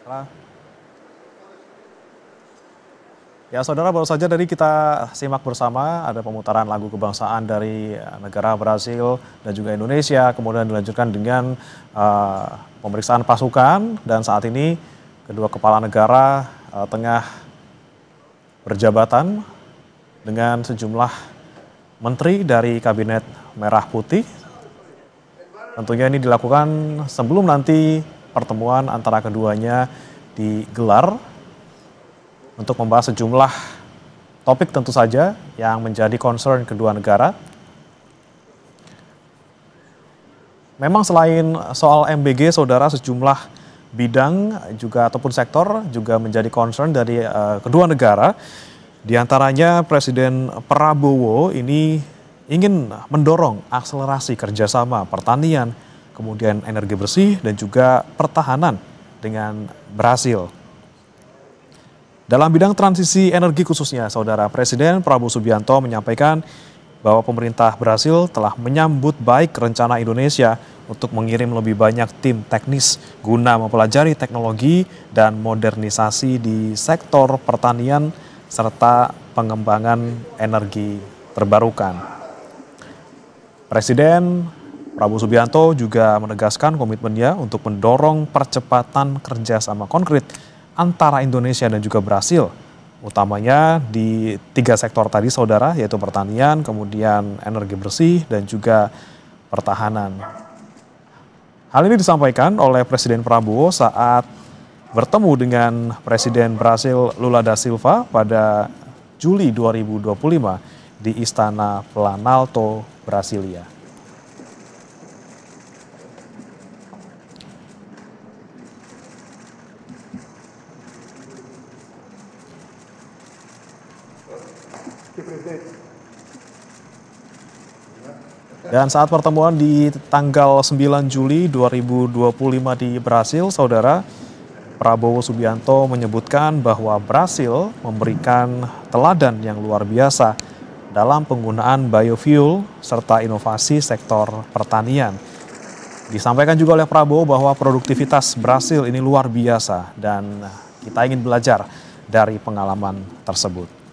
Saudara. Ya, saudara, baru saja tadi kita simak bersama ada pemutaran lagu kebangsaan dari negara Brasil dan juga Indonesia, kemudian dilanjutkan dengan pemeriksaan pasukan, dan saat ini kedua kepala negara tengah berjabatan dengan sejumlah menteri dari Kabinet Merah Putih. Tentunya ini dilakukan sebelum nanti pertemuan antara keduanya digelar untuk membahas sejumlah topik tentu saja yang menjadi concern kedua negara. Memang selain soal MBG, saudara, sejumlah bidang juga ataupun sektor juga menjadi concern dari kedua negara. Di antaranya Presiden Prabowo ini ingin mendorong akselerasi kerjasama pertanian, kemudian energi bersih dan juga pertahanan dengan Brasil. Dalam bidang transisi energi khususnya, saudara, Presiden Prabowo Subianto menyampaikan bahwa pemerintah Brasil telah menyambut baik rencana Indonesia untuk mengirim lebih banyak tim teknis guna mempelajari teknologi dan modernisasi di sektor pertanian serta pengembangan energi terbarukan. Presiden Prabowo Subianto juga menegaskan komitmennya untuk mendorong percepatan kerjasama konkret antara Indonesia dan juga Brasil, utamanya di 3 sektor tadi, saudara, yaitu pertanian, kemudian energi bersih, dan juga pertahanan. Hal ini disampaikan oleh Presiden Prabowo saat bertemu dengan Presiden Brasil Lula da Silva pada Juli 2025 di Istana Planalto, Brasilia. Dan saat pertemuan di tanggal 9 Juli 2025 di Brasil, saudara, Prabowo Subianto menyebutkan bahwa Brasil memberikan teladan yang luar biasa dalam penggunaan biofuel serta inovasi sektor pertanian. Disampaikan juga oleh Prabowo bahwa produktivitas Brasil ini luar biasa dan kita ingin belajar dari pengalaman tersebut.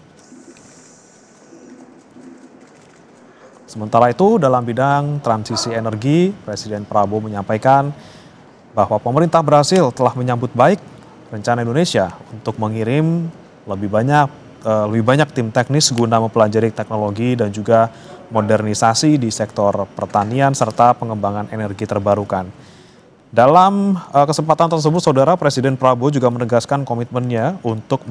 Sementara itu, dalam bidang transisi energi, Presiden Prabowo menyampaikan bahwa pemerintah Brasil telah menyambut baik rencana Indonesia untuk mengirim lebih banyak tim teknis guna mempelajari teknologi dan juga modernisasi di sektor pertanian serta pengembangan energi terbarukan. Dalam kesempatan tersebut, saudara, Presiden Prabowo juga menegaskan komitmennya untuk